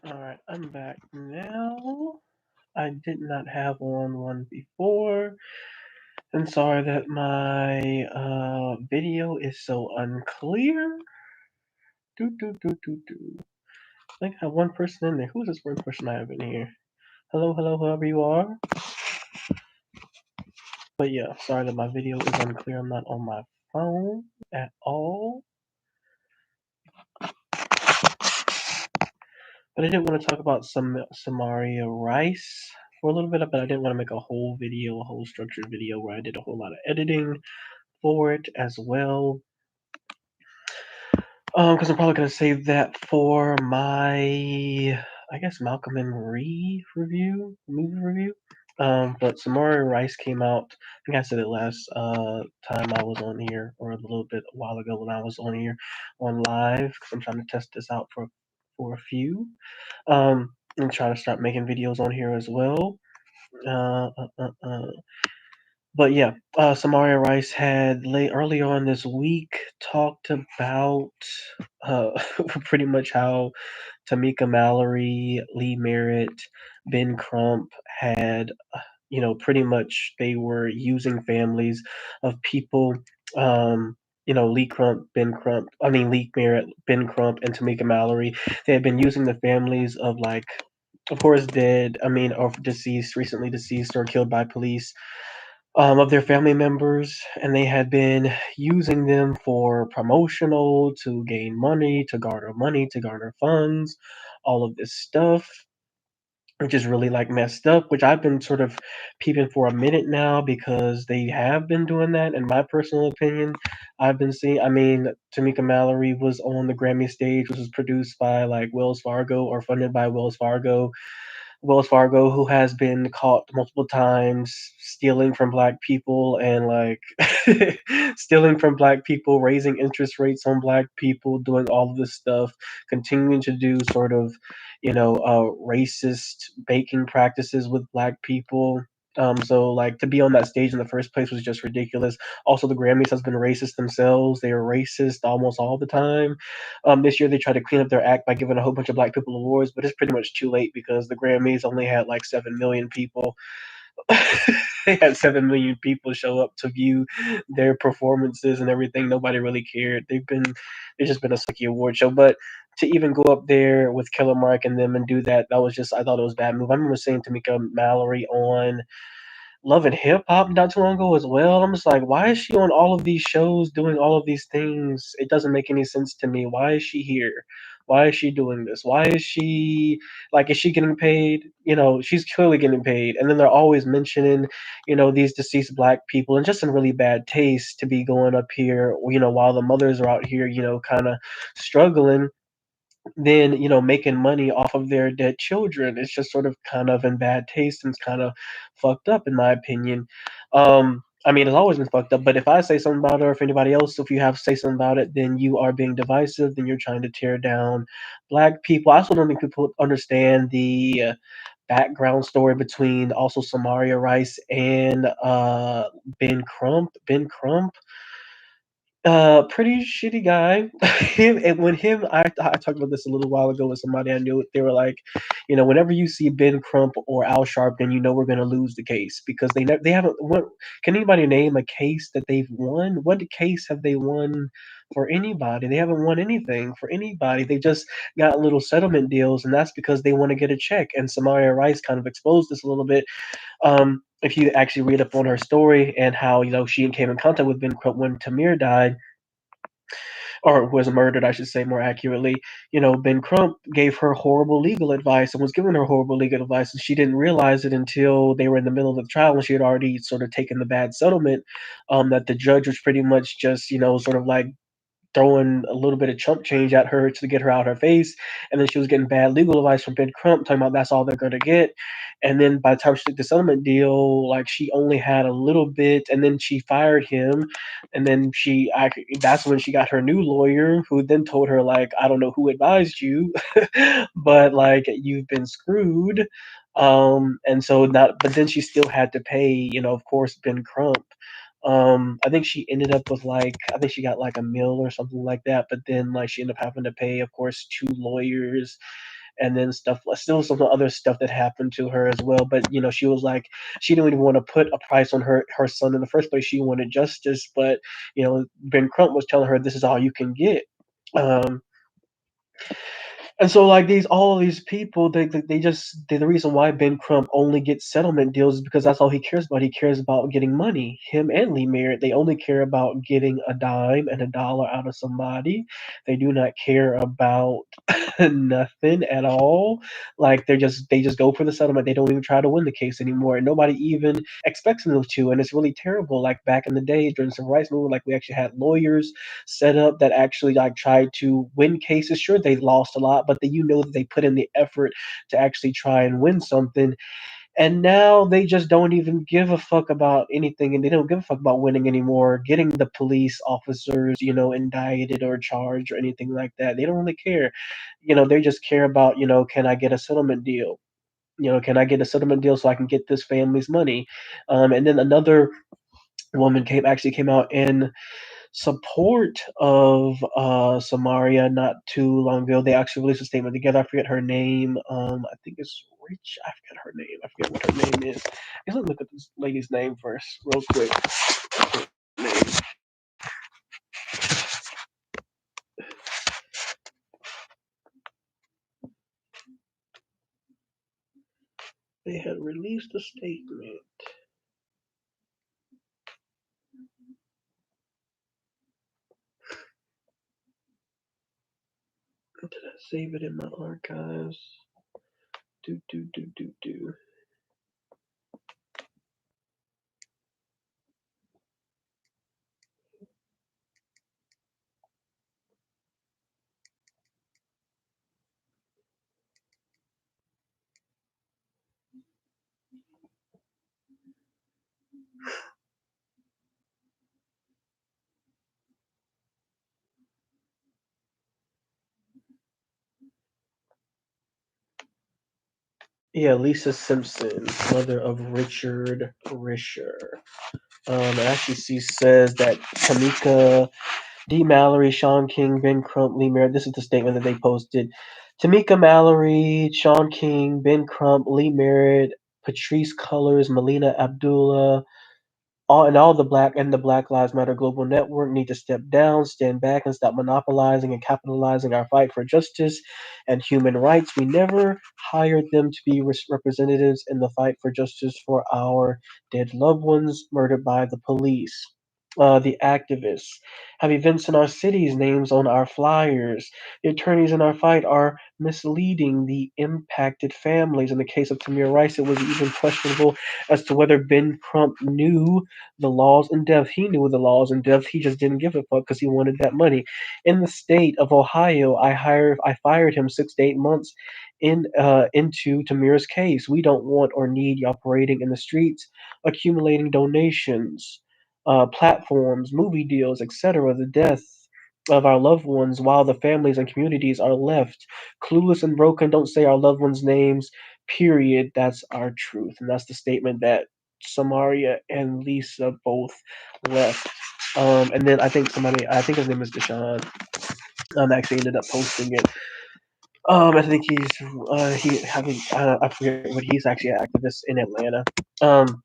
Alright, I'm back now. I did not have one before. I'm sorry that my video is so unclear. I think I have one person in there. Who's this one person I have in here? Hello, whoever you are. But yeah, sorry that my video is unclear. I'm not on my phone at all. But I did want to talk about some Samaria rice for a little bit, but I didn't want to make a whole video, a whole structured video where I did a whole lot of editing for it as well. Because I'm probably gonna save that for my, I guess, Malcolm and Marie movie review. But Samaria Rice came out. I think I said it last time I was on here, or a little bit a while ago when I was on here on live. Because I'm trying to test this out for a few. And try to start making videos on here as well. Uh, uh, uh, uh. But yeah, Samaria Rice had early on this week talked about uh, pretty much how Tamika Mallory, Lee Merritt, Ben Crump had, pretty much they were using families of people. Lee Crump, Lee Merritt, Ben Crump, and Tamika Mallory. They had been using the families of, like, of course, dead, or deceased, recently deceased or killed by police, of their family members, and they had been using them for promotional, to gain money, to garner funds, all of this stuff, which is really, like, messed up, which I've been sort of peeping for a minute now because they have been doing that. In my personal opinion, I've been seeing, Tamika Mallory was on the Grammy stage, which was produced by, like, Wells Fargo or funded by Wells Fargo, who has been caught multiple times stealing from black people and, like, stealing from black people, raising interest rates on black people, doing all of this stuff, continuing to do sort of, racist baking practices with black people. So, like, to be on that stage in the first place was just ridiculous. Also, the Grammys has been racist themselves. They are racist almost all the time. This year they tried to clean up their act by giving a whole bunch of black people awards, but it's pretty much too late because the Grammys only had like 7 million people. They had 7 million people show up to view their performances and everything. Nobody really cared. It's just been a sucky award show. But to even go up there with Killer Mike and them and do that, that was just, I thought it was a bad move. I remember seeing Tamika Mallory on Love and Hip Hop not too long ago as well. I'm just like, why is she on all of these shows doing all of these things? It doesn't make any sense to me. Why is she here? Why is she doing this? Why is she, like, is she getting paid? She's clearly getting paid. And then they're always mentioning, these deceased black people, and just in really bad taste to be going up here, while the mothers are out here, kind of struggling, then, making money off of their dead children. It's just sort of kind of in bad taste, and it's kind of fucked up in my opinion. It's always been fucked up, but if I say something about it, or if anybody else, if you have to say something about it, then you are being divisive, then you're trying to tear down black people. I also don't think people understand the background story between also Samaria Rice and Ben Crump. Ben Crump, pretty shitty guy. I talked about this a little while ago with somebody I knew. They were like, whenever you see Ben Crump or Al Sharpton, we're gonna lose the case because they haven't won. Can anybody name a case that they've won? What case have they won for anybody? They haven't won anything for anybody. They just got little settlement deals, and that's because they want to get a check. And Samaria Rice kind of exposed this a little bit. If you actually read up on her story and how, she came in contact with Ben Crump when Tamir died, or was murdered, I should say more accurately. Ben Crump gave her horrible legal advice and was giving her horrible legal advice, and she didn't realize it until they were in the middle of the trial, and she had already sort of taken the bad settlement. That the judge was pretty much just, sort of like throwing a little bit of chump change at her to get her out her face. And then she was getting bad legal advice from Ben Crump talking about that's all they're going to get. And then by the time she took the settlement deal, like, she only had a little bit, and then she fired him. And then that's when she got her new lawyer, who then told her, like, I don't know who advised you, but, like, you've been screwed. And so not, but then she still had to pay, of course, Ben Crump. I think she ended up with like, I think she got like a mill or something like that, but then like she ended up having to pay, of course, two lawyers and then stuff, still some other stuff that happened to her as well. But she was like, she didn't even want to put a price on her son in the first place. She wanted justice, but Ben Crump was telling her this is all you can get. Um, and so, like all these people, they just the reason why Ben Crump only gets settlement deals is because that's all he cares about. He cares about getting money. Him and Lee Merritt, they only care about getting a dime and a dollar out of somebody. They do not care about nothing at all. Like they just go for the settlement. They don't even try to win the case anymore, and nobody even expects them to. And it's really terrible. Like back in the day during the civil rights movement, like we actually had lawyers set up that actually like tried to win cases. Sure, they lost a lot, but that they put in the effort to actually try and win something. And now they just don't even give a fuck about anything, and they don't give a fuck about winning anymore, getting the police officers, indicted or charged or anything like that. They don't really care. They just care about, can I get a settlement deal? Can I get a settlement deal so I can get this family's money? And then another woman came out in support of Samaria not too long ago. They actually released a statement together. I forget her name. I think it's Rich. I forget her name. I forget what her name is. Let's look at this lady's name first, real quick. They had released a statement. Did I save it in my archives? Do. Yeah, Lisa Simpson, mother of Richard Risher. Actually, she says that Tamika D. Mallory, Sean King, Ben Crump, Lee Merritt. This is the statement that they posted. Tamika Mallory, Sean King, Ben Crump, Lee Merritt, Patrice Cullors, Melina Abdullah, all the Black Lives Matter Global Network need to step down, stand back, and stop monopolizing and capitalizing our fight for justice and human rights. We never hired them to be representatives in the fight for justice for our dead loved ones murdered by the police. The activists have events in our cities, names on our flyers. The attorneys in our fight are misleading the impacted families. In the case of Tamir Rice, it was even questionable as to whether Ben Crump knew the laws in depth. He knew the laws in depth. He just didn't give a fuck because he wanted that money. In the state of Ohio, I fired him 6 to 8 months into Tamir's case. We don't want or need you operating in the streets, accumulating donations, platforms, movie deals, etc. The death of our loved ones while the families and communities are left clueless and broken. Don't say our loved ones' names, period. That's our truth. And that's the statement that Samaria and Lisa both left. And then I think his name is Deshaun, actually ended up posting it. I think I forget what he's actually an activist in Atlanta. Um,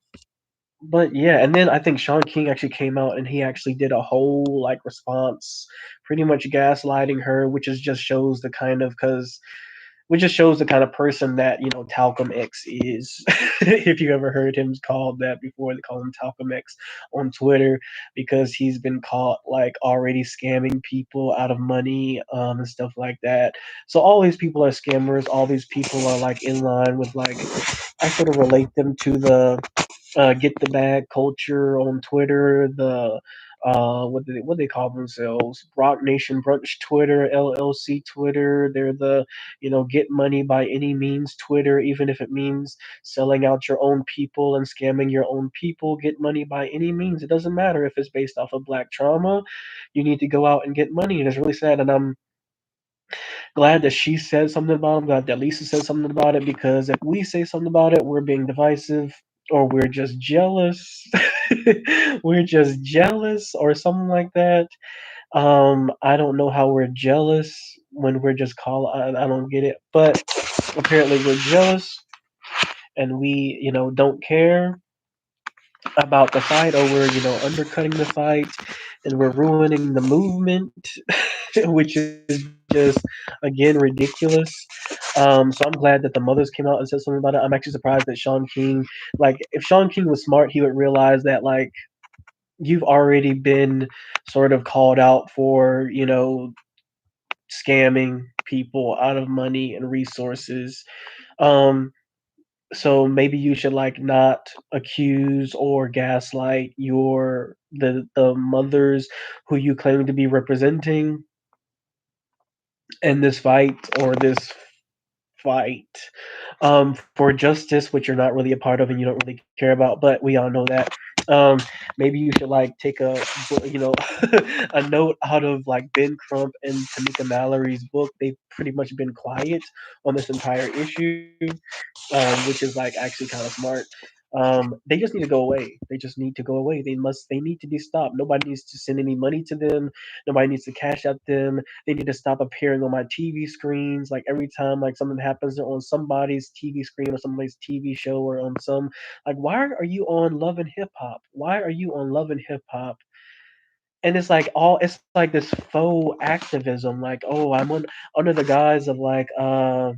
but yeah, and then I think Sean King actually came out and he actually did a whole like response, pretty much gaslighting her, which just shows the kind of person that Talcum X is. If you ever heard him called that before, they call him Talcum X on Twitter because he's been caught like already scamming people out of money and stuff like that. So all these people are scammers. All these people are like in line with like I sort of relate them to the get the bag culture on Twitter, the what they call themselves, Rock Nation Brunch Twitter, LLC Twitter. They're the get money by any means Twitter, even if it means selling out your own people and scamming your own people. Get money by any means. It doesn't matter if it's based off of black trauma. You need to go out and get money, and it's really sad. And I'm glad that she said something about it. I'm glad that Lisa said something about it because if we say something about it, we're being divisive or we're just jealous. We're just jealous or something like that. I don't know how we're jealous when we're just I don't get it, but apparently we're jealous and we, don't care about the fight or we're, undercutting the fight and we're ruining the movement, which is just again ridiculous. So I'm glad that the mothers came out and said something about it. I'm actually surprised that Sean King, like, if Sean King was smart, he would realize that like you've already been sort of called out for, scamming people out of money and resources. Um, so maybe you should like not accuse or gaslight the mothers who you claim to be representing in this fight or this fight for justice, which you're not really a part of and you don't really care about, but we all know that. Um, Maybe you should like take a note out of like Ben Crump and Tamika Mallory's book. They've pretty much been quiet on this entire issue, which is like actually kind of smart. They just need to go away. They just need to go away. They need to be stopped. Nobody needs to send any money to them. Nobody needs to cash at them. They need to stop appearing on my TV screens. Like every time like something happens, they're on somebody's TV screen or somebody's TV show or on some like why are you on Love and Hip Hop? Why are you on Love and Hip Hop? And it's like this faux activism, like, oh, I'm on under the guise of like well,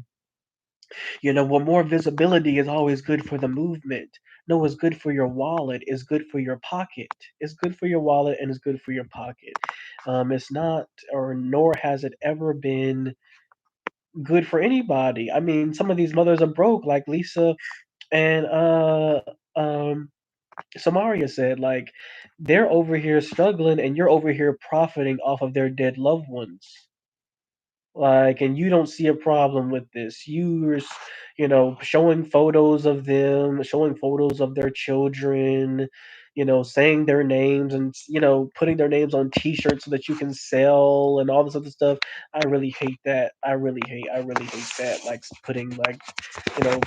more visibility is always good for the movement. No, it's good for your wallet. It's good for your pocket. It's good for your wallet and it's good for your pocket. It's not, or nor has it ever been good for anybody. I mean, some of these mothers are broke, like Lisa and Samaria said. Like, they're over here struggling and you're over here profiting off of their dead loved ones. Like, and you don't see a problem with this. Showing photos of them, showing photos of their children, saying their names and, putting their names on t-shirts so that you can sell and all this other stuff. I really hate that. I really hate that. Like putting like, you know,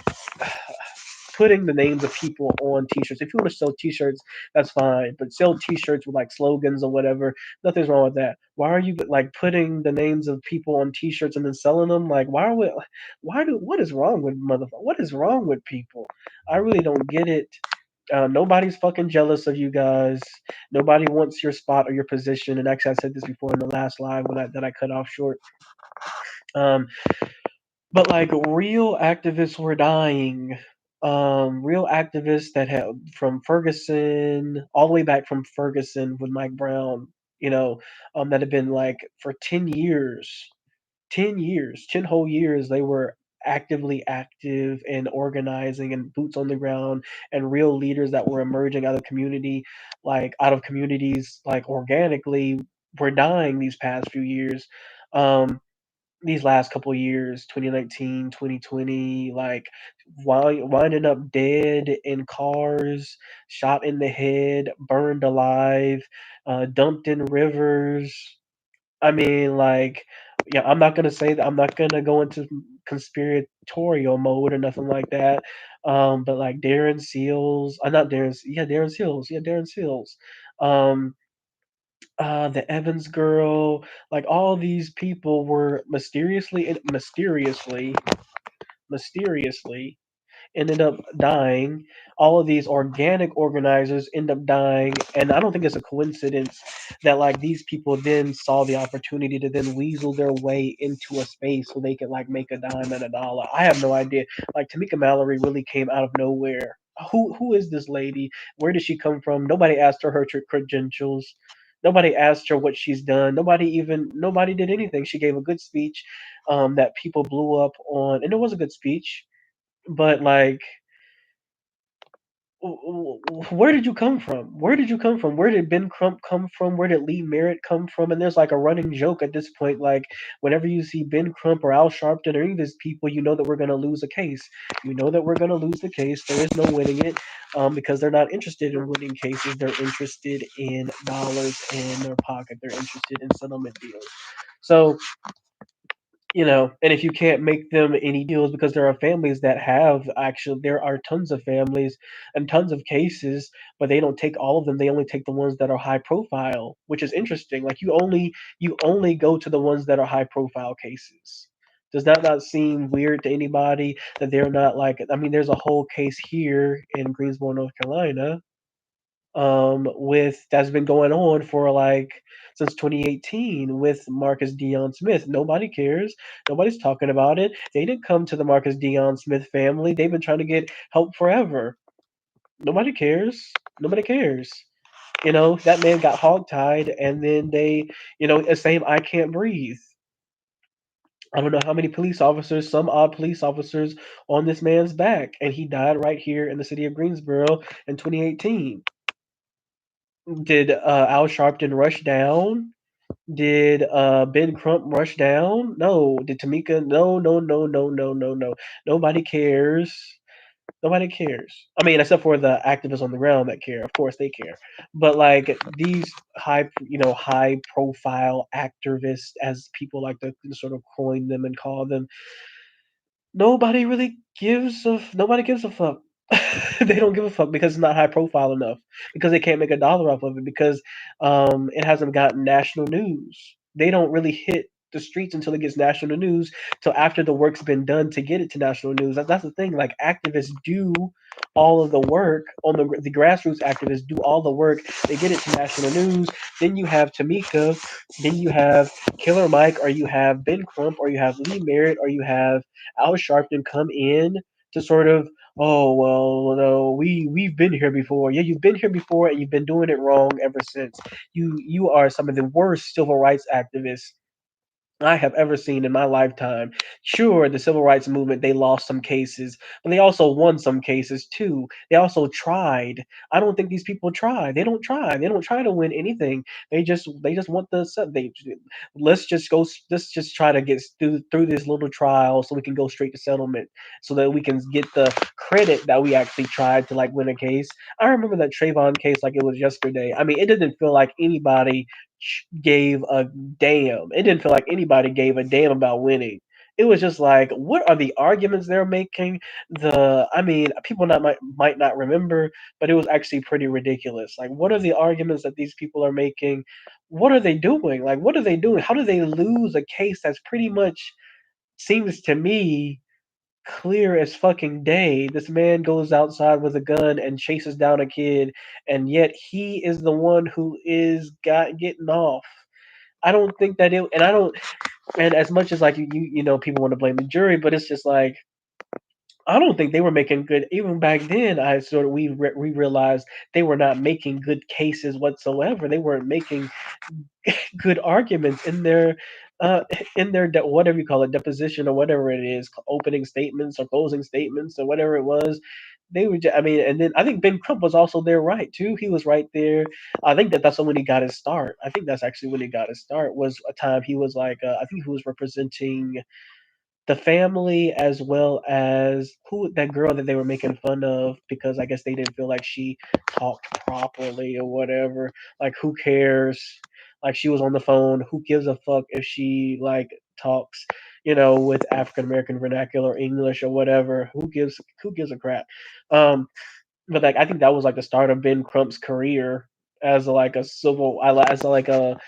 putting the names of people on t-shirts. If you want to sell t-shirts, that's fine, but sell t-shirts with like slogans or whatever. Nothing's wrong with that. Why are you like putting the names of people on t-shirts and then selling them? Like what is wrong with what is wrong with people? I really don't get it. Nobody's fucking jealous of you guys. Nobody wants your spot or your position. And actually, I said this before in the last live that I cut off short. Um, but like real activists were dying. Real activists that had from Ferguson all the way back from Ferguson with Mike Brown, that had been like for 10 years, 10 years, 10 whole years, they were actively active and organizing and boots on the ground and real leaders that were emerging out of communities, like organically, were dying these past few years. Um, these last couple of years, 2019, 2020, like winding up dead in cars, shot in the head, burned alive, dumped in rivers. I mean, like, yeah, I'm not gonna say that. I'm not gonna go into conspiratorial mode or nothing like that. But like Darren Seals, not Darren, yeah, Darren Seals, yeah, Darren Seals. Um, the Evans girl, like all these people were mysteriously ended up dying. All of these organic organizers end up dying, and I don't think it's a coincidence that like these people then saw the opportunity to then weasel their way into a space so they could like make a dime and a dollar. I have no idea. Like Tamika Mallory really came out of nowhere. Who is this lady? Where did she come from? Nobody asked her credentials. Nobody asked her what she's done. Nobody did anything. She gave a good speech that people blew up on, and it was a good speech, but like where did you come from? Where did you come from? Where did Ben Crump come from? Where did Lee Merritt come from? And there's like a running joke at this point, like whenever you see Ben Crump or Al Sharpton or any of these people, you know that we're gonna lose a case. You know that we're gonna lose the case. There is no winning it, because they're not interested in winning cases. They're interested in dollars in their pocket. They're interested in settlement deals. So And if you can't make them any deals, because there are families that have actually, there are tons of families and tons of cases, but they don't take all of them. They only take the ones that are high profile, which is interesting. Like you only go to the ones that are high profile cases. Does that not seem weird to anybody that they're not like? I mean, there's a whole case here in Greensboro, North Carolina, with that's been going on for like since 2018 with Marcus Dion Smith. Nobody cares. Nobody's talking about it. They didn't come to the Marcus Dion Smith family. They've been trying to get help forever. Nobody cares. Nobody cares. That man got hogtied, and then it's same I can't breathe. I don't know how many police officers, some odd police officers on this man's back, and he died right here in the city of Greensboro in 2018. Did Al Sharpton rush down? Did Ben Crump rush down? No. Did Tamika? No, no, no, no, no, no, no. Nobody cares. Nobody cares. I mean, except for the activists on the ground that care. Of course, they care. But like these high profile activists, as people like to sort of coin them and call them, nobody gives a fuck. They don't give a fuck because it's not high profile enough, because they can't make a dollar off of it, because it hasn't gotten national news. They don't really hit the streets until it gets national news, till after the work's been done to get it to national news. That's the thing. Like activists do all of the work on the grassroots activists do all the work. They get it to national news. Then you have Tamika, then you have Killer Mike, or you have Ben Crump, or you have Lee Merritt, or you have Al Sharpton come in to sort of, oh well, no, we've been here before. Yeah, you've been here before, and you've been doing it wrong ever since. You are some of the worst civil rights activists I have ever seen in my lifetime. Sure, the civil rights movement, they lost some cases, but they also won some cases too. They also tried. I don't think these people try. They don't try. They don't try to win anything. They just want they let's just try to get through this little trial so we can go straight to settlement, so that we can get the credit that we actually tried to like win a case. I remember that Trayvon case like it was yesterday. I mean, it didn't feel like anybody gave a damn. It didn't feel like anybody gave a damn about winning. It was just like, what are the arguments they're making? I mean, people might not remember, but it was actually pretty ridiculous. Like, what are the arguments that these people are making? What are they doing? Like, what are they doing? How do they lose a case that's pretty much seems to me clear as fucking day? This man goes outside with a gun and chases down a kid, and yet he is the one who is got getting off. I don't think that it, and I don't, and as much as like people want to blame the jury, but it's just like I don't think they were making good. Even back then, I sort of we realized they were not making good cases whatsoever. They weren't making good arguments uh in their whatever you call it, deposition, or whatever it is, opening statements or closing statements or whatever it was. They were just, I mean, and then I think Ben Crump was also there, right, too. He was right there. I think that's when he got his start. I think that's actually when he got his start, was a time he was like, I think he was representing the family, as well as who, that girl that they were making fun of, because I guess they didn't feel like she talked properly or whatever. Like, who cares? Like, she was on the phone. Who gives a fuck if she like talks, with African American vernacular English or whatever? Who gives a crap? Um, but like I think that was like the start of Ben Crump's career as like a as like a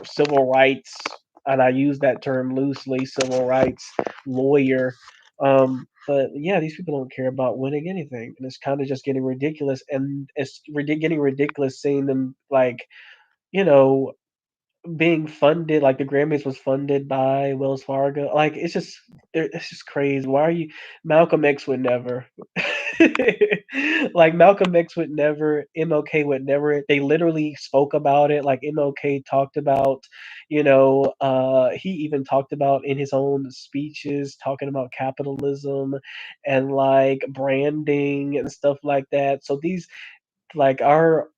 civil rights, and I use that term loosely, civil rights lawyer. But yeah, these people don't care about winning anything, and it's kind of just getting ridiculous, and it's getting ridiculous seeing them like you know being funded, like the Grammys was funded by Wells Fargo. Like it's just crazy. Why are you Malcolm X would never. Like Malcolm X would never, MLK would never. They literally spoke about it. Like MLK talked about, he even talked about in his own speeches, talking about capitalism and like branding and stuff like that. So these like our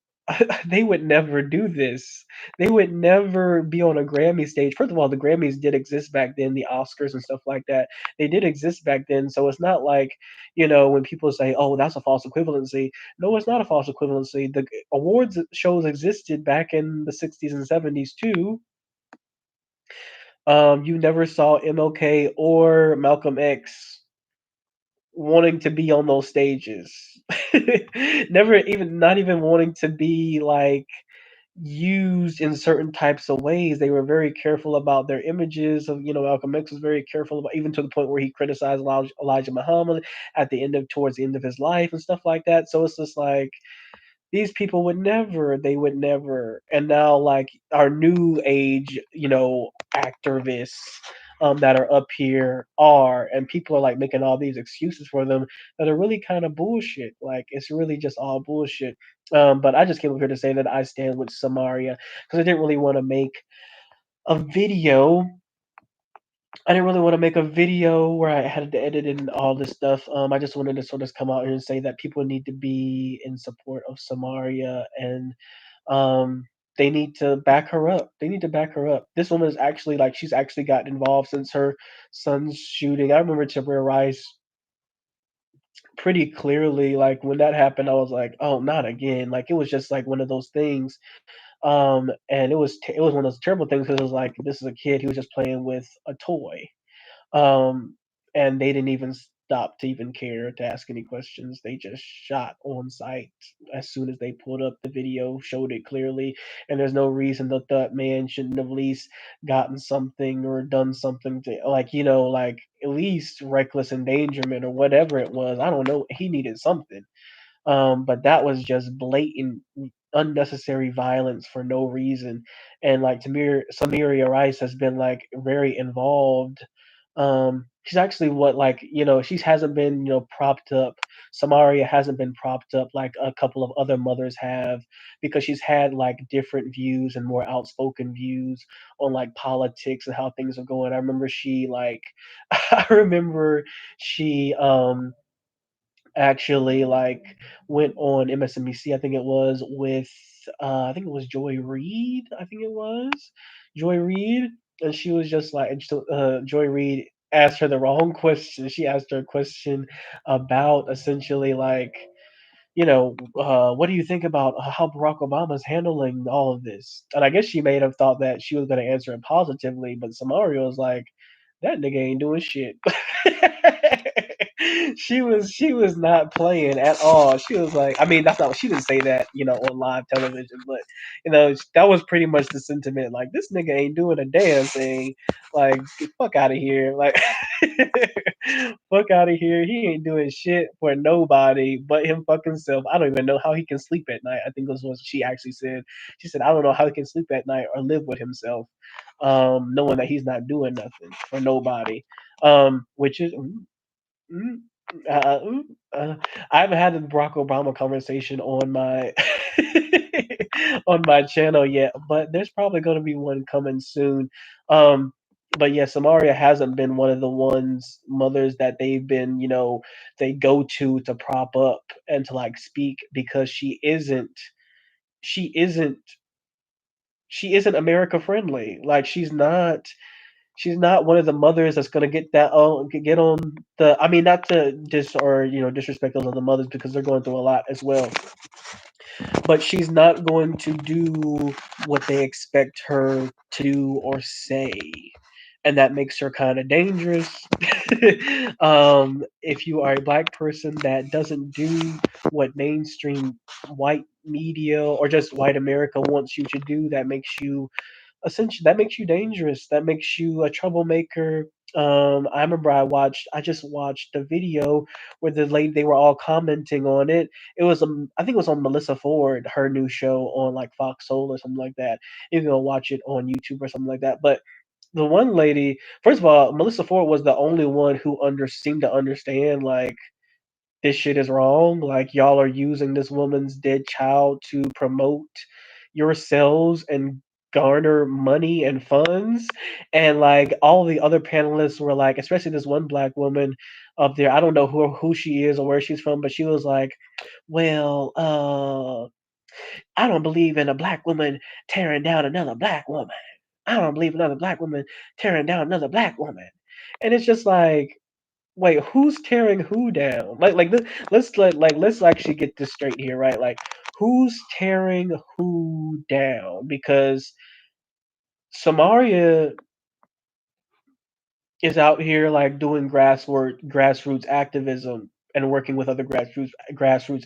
they would never do this. They would never be on a Grammy stage. First of all, the Grammys did exist back then, the Oscars and stuff like that. They did exist back then. So it's not like, when people say, oh, that's a false equivalency. No, it's not a false equivalency. The awards shows existed back in the 60s and 70s too. You never saw MLK or Malcolm X wanting to be on those stages. Never even not even wanting to be like used in certain types of ways. They were very careful about their images of, Malcolm X was very careful about, even to the point where he criticized Elijah Muhammad at the end of towards the end of his life and stuff like that. So it's just like these people would never, they would never. And now like our new age, activists that are up here are, and people are like making all these excuses for them that are really kind of bullshit. Like it's really just all bullshit. But I just came up here to say that I stand with Samaria because I didn't really want to make a video. I didn't really want to make a video where I had to edit and all this stuff. I just wanted to sort of come out here and say that people need to be in support of Samaria, and um, they need to back her up. They need to back her up. This woman is actually like she's actually gotten involved since her son's shooting. I remember Tamir Rice pretty clearly. Like when that happened, I was like, oh, not again. Like it was just like one of those things. And it was one of those terrible things because it was like this is a kid who was just playing with a toy, um, and they didn't even stop to even care to ask any questions. They just shot on sight as soon as they pulled up the video, showed it clearly, and there's no reason that that man shouldn't have at least gotten something or done something to, like, like at least reckless endangerment or whatever it was. I don't know. He needed something. But that was just blatant, unnecessary violence for no reason. And like Samaria Rice has been like very involved. She's actually what like she hasn't been propped up. Samaria hasn't been propped up like a couple of other mothers have because she's had like different views and more outspoken views on like politics and how things are going. I remember she like I remember she actually like went on MSNBC, I think it was with I think it was Joy Reid, I think it was Joy Reid, and she was just like, and so, Joy Reid asked her the wrong question. She asked her a question about essentially like what do you think about how Barack Obama is handling all of this? And I guess she may have thought that she was going to answer it positively, but Samaria was like, that nigga ain't doing shit. She was not playing at all. She was like, I mean, that's not she didn't say that, on live television, but that was pretty much the sentiment. Like this nigga ain't doing a damn thing. Like get fuck out of here. Like fuck out of here. He ain't doing shit for nobody but him fucking self. I don't even know how he can sleep at night. I think this was what she actually said. She said, I don't know how he can sleep at night or live with himself, knowing that he's not doing nothing for nobody. Which is mm, mm, I haven't had the Barack Obama conversation on my on my channel yet, but there's probably going to be one coming soon. Um, but yeah, Samaria hasn't been one of the ones mothers that they've been, they go to prop up and to like speak because she isn't she isn't America friendly. Like she's not one of the mothers that's gonna get that get on the. I mean, not to disrespect those other mothers because they're going through a lot as well, but she's not going to do what they expect her to do or say, and that makes her kind of dangerous. If you are a black person that doesn't do what mainstream white media or just white America wants you to do, that makes you essentially that makes you dangerous. That makes you a troublemaker. I remember I just watched a video where the lady they were all commenting on it. It was I think it was on Melissa Ford, her new show on like Fox Soul or something like that. You can go watch it on YouTube or something like that. But the one lady, first of all, Melissa Ford was the only one who seemed to understand like this shit is wrong. Like y'all are using this woman's dead child to promote yourselves and garner money and funds. And like all the other panelists were like, especially this one black woman up there. I don't know who she is or where she's from, but she was like, well, I don't believe in a black woman tearing down another black woman. I don't believe another black woman tearing down another black woman. And it's just like, wait, who's tearing who down? Let's actually get this straight here, right? Like, who's tearing who down? Because Samaria is out here like doing grassroots activism and working with other grassroots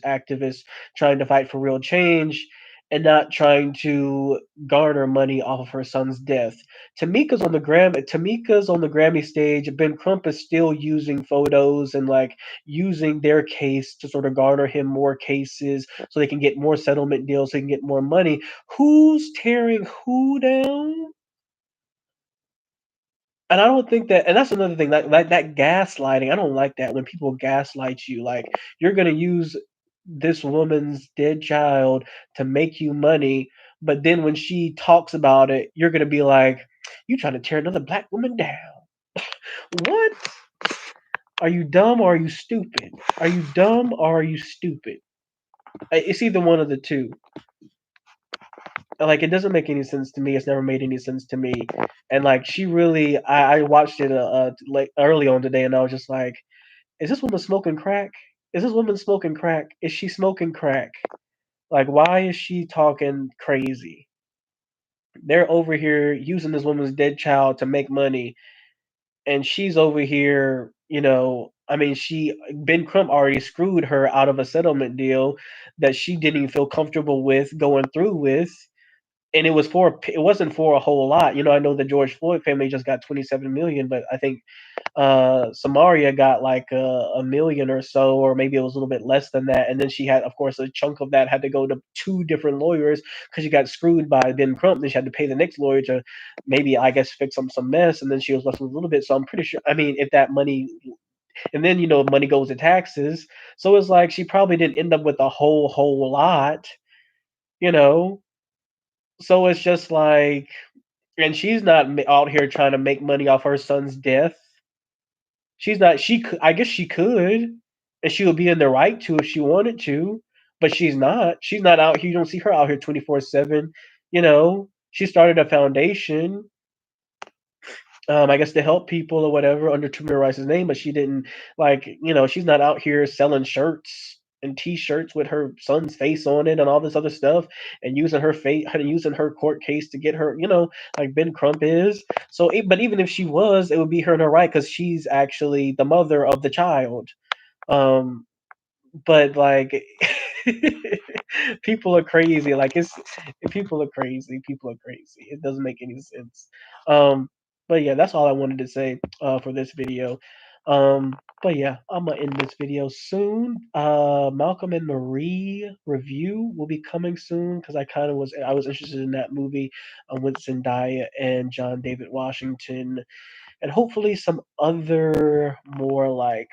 activists trying to fight for real change and not trying to garner money off of her son's death. Tamika's on the Grammy stage. Ben Crump is still using photos and like using their case to sort of garner him more cases so they can get more settlement deals, so they can get more money. Who's tearing who down? And I don't think that, and that's another thing, that gaslighting. I don't like that when people gaslight you. Like you're gonna use this woman's dead child to make you money, but then when she talks about it, you're gonna be like, "You trying to tear another black woman down? What? Are you dumb or are you stupid? Are you dumb or are you stupid? It's either one of the two. Like it doesn't make any sense to me. It's never made any sense to me. And like she really, I watched it like early on today, and I was just like, is this woman smoking crack? Is this woman smoking crack? Is she smoking crack? Like, why is she talking crazy? They're over here using this woman's dead child to make money, and she's over here, I mean, Ben Crump already screwed her out of a settlement deal that she didn't even feel comfortable with going through with. And it wasn't for a whole lot. I know the George Floyd family just got 27 million, but I think Samaria got like a million or so, or maybe it was a little bit less than that. And then she had, of course, a chunk of that had to go to two different lawyers because she got screwed by Ben Crump. Then she had to pay the next lawyer to maybe, I guess, fix some mess. And then she was left with a little bit. So I'm pretty sure. I mean, if that money, and then money goes to taxes, so it's like she probably didn't end up with a whole lot. You know, so it's just like, and she's not out here trying to make money off her son's death. She's not. She could. I guess she could, and she would be in the right to if she wanted to. But she's not. She's not out here. You don't see her out here 24/7. She started a foundation. I guess to help people or whatever under Tamir Rice's name, but she didn't like. She's not out here selling shirts and T-shirts with her son's face on it and all this other stuff, and using her face and using her court case to get her. Like Ben Crump is. So, but even if she was, it would be her in her right because she's actually the mother of the child. Um, but like people are crazy. Like it's people are crazy. People are crazy. It doesn't make any sense. Um, but yeah, that's all I wanted to say for this video. But yeah, I'm gonna end this video soon. Malcolm and Marie review will be coming soon because I was interested in that movie with Zendaya and John David Washington, and hopefully some other more like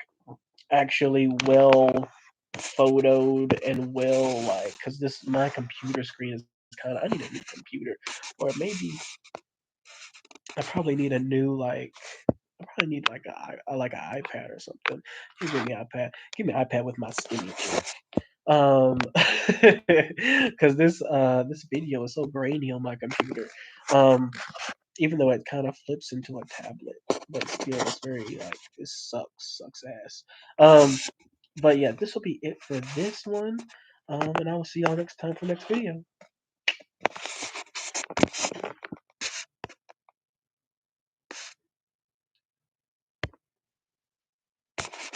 actually well photoed and well like because this my computer screen is kind of I need a new computer or maybe I probably need a new like I probably need like an iPad or something. You give me an iPad. Give me an iPad with my skinny chip. Because this video is so grainy on my computer. Um, even though it kind of flips into a tablet, but still it's very like it sucks ass. But yeah, this will be it for this one. And I will see y'all next time for next video.